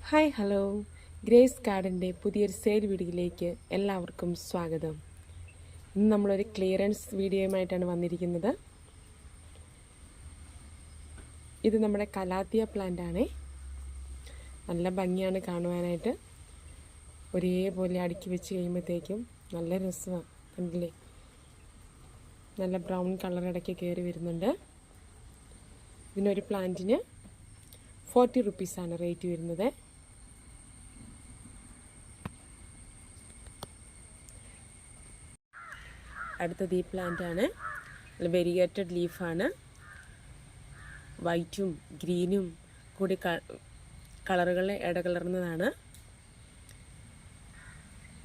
Hi hello, grace ഗാർഡൻ്റെ പുതിയൊരു sale വീഡിയോയിലേക്ക് എല്ലാവർക്കും സ്വാഗതം. ഇന്ന് നമ്മളൊരു ക്ലിയറൻസ് വീഡിയോയുമായിട്ടാണ് വന്നിരിക്കുന്നത്. ഇത് നമ്മുടെ കലാത്തിയ പ്ലാന്റ് ആണ്. നല്ല ഭംഗിയാണ് കാണുവാനായിട്ട്. ഒരേപോലെ അടുക്കി വെച്ച് കഴിയുമ്പോഴത്തേക്കും നല്ല രസമാണ്. കണ്ടില്ലേ, നല്ല ബ്രൗൺ കളർ ഇടയ്ക്ക് കയറി വരുന്നുണ്ട്. ഇതിനൊരു പ്ലാന്റിന് 40 റുപ്പീസാണ് റേറ്റ് വരുന്നത്. അടുത്തത് ഈ പ്ലാന്റ് ആണ്. വെരിഗേറ്റഡ് ലീഫാണ്. വൈറ്റും ഗ്രീനും കൂടി കളറുകൾ ഇടകലർന്നതാണ്.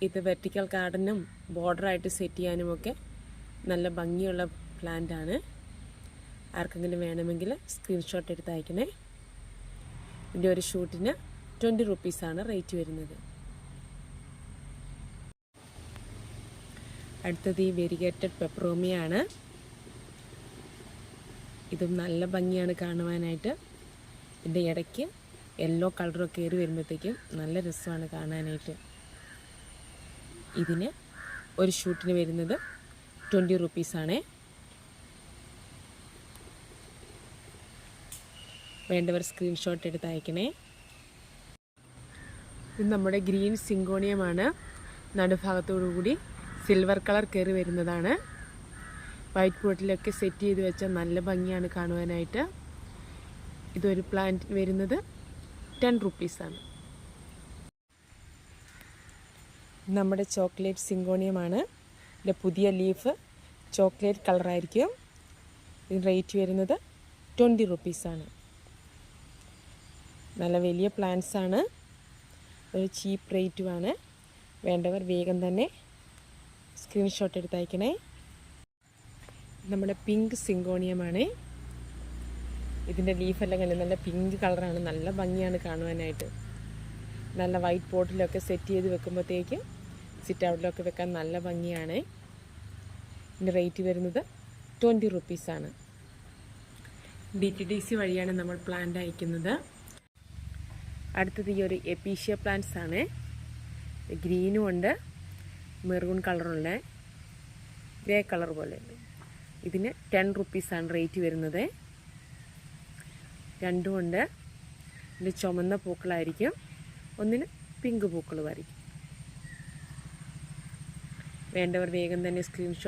ഇത് വെർട്ടിക്കൽ ഗാർഡനും ബോർഡറായിട്ട് സെറ്റ് ചെയ്യാനുമൊക്കെ നല്ല ഭംഗിയുള്ള പ്ലാന്റ് ആണ്. ആർക്കെങ്കിലും വേണമെങ്കിൽ സ്ക്രീൻഷോട്ട് എടുത്ത് അയക്കണേ. ഇതിൻ്റെ ഒരു ഷൂട്ടിന് 20 റുപ്പീസാണ് റേറ്റ് വരുന്നത്. അടുത്തത് ഈ വെരിഗേറ്റഡ് പെപ്പറോമിയാണ്. ഇതും നല്ല ഭംഗിയാണ് കാണുവാനായിട്ട്. ഇതിൻ്റെ ഇടയ്ക്ക് യെല്ലോ കളറൊക്കെ കയറി വരുമ്പോഴത്തേക്കും നല്ല രസമാണ് കാണാനായിട്ട്. ഇതിന് ഒരു ഷൂട്ടിന് വരുന്നത് 20 റുപ്പീസാണ്. വേണ്ടവർ സ്ക്രീൻഷോട്ട് എടുത്ത് അയക്കണേ. ഇത് നമ്മുടെ ഗ്രീൻ സിങ്കോണിയമാണ്. നടുഭാഗത്തോടു കൂടി സിൽവർ കളർ കയറി വരുന്നതാണ്. വൈറ്റ് പോട്ടിലൊക്കെ സെറ്റ് ചെയ്ത് വെച്ചാൽ നല്ല ഭംഗിയാണ് കാണുവാനായിട്ട്. ഇതൊരു പ്ലാന്റ് വരുന്നത് 10 റുപ്പീസാണ്. നമ്മുടെ ചോക്ലേറ്റ് സിങ്കോണിയമാണ്. ഇതിൻ്റെ പുതിയ ലീഫ് ചോക്ലേറ്റ് കളറായിരിക്കും. ഇതിന് റേറ്റ് വരുന്നത് 20 റുപ്പീസാണ്. നല്ല വലിയ പ്ലാന്റ്സാണ്. ഒരു ചീപ്പ് റേറ്റുമാണ്. വേണ്ടവർ വേഗം തന്നെ സ്ക്രീൻഷോട്ട് എടുത്ത് അയക്കണേ. നമ്മുടെ പിങ്ക് സിങ്കോണിയമാണ്. ഇതിൻ്റെ ലീഫെല്ലാം കണ്ട് നല്ല പിങ്ക് കളറാണ്. നല്ല ഭംഗിയാണ് കാണുവാനായിട്ട്. നല്ല വൈറ്റ് പോട്ടിലൊക്കെ സെറ്റ് ചെയ്ത് വെക്കുമ്പോഴത്തേക്ക് സിറ്റ് ഔട്ടിലൊക്കെ വെക്കാൻ നല്ല ഭംഗിയാണ്. ഇതിൻ്റെ റേറ്റ് വരുന്നത് 20 റുപ്പീസാണ്. DTDC വഴിയാണ് നമ്മൾ പ്ലാന്റ് അയക്കുന്നത്. അടുത്തത് ഈ ഒരു എപ്പീഷ്യ പ്ലാന്റ്സ് ആണ്. ഗ്രീനും ഉണ്ട്, മെറൂൺ കളറുള്ള, ഗ്രേ കളർ പോലെ. ഇതിന് 10 റുപ്പീസാണ് റേറ്റ് വരുന്നത്. രണ്ടും ഉണ്ട്. ഇതിൽ ചുമന്ന പൂക്കളായിരിക്കും, ഒന്നിന് പിങ്ക് പൂക്കളുമായിരിക്കും. വേണ്ടവർ വേഗം തന്നെ സ്ക്രീൻഷോട്ട്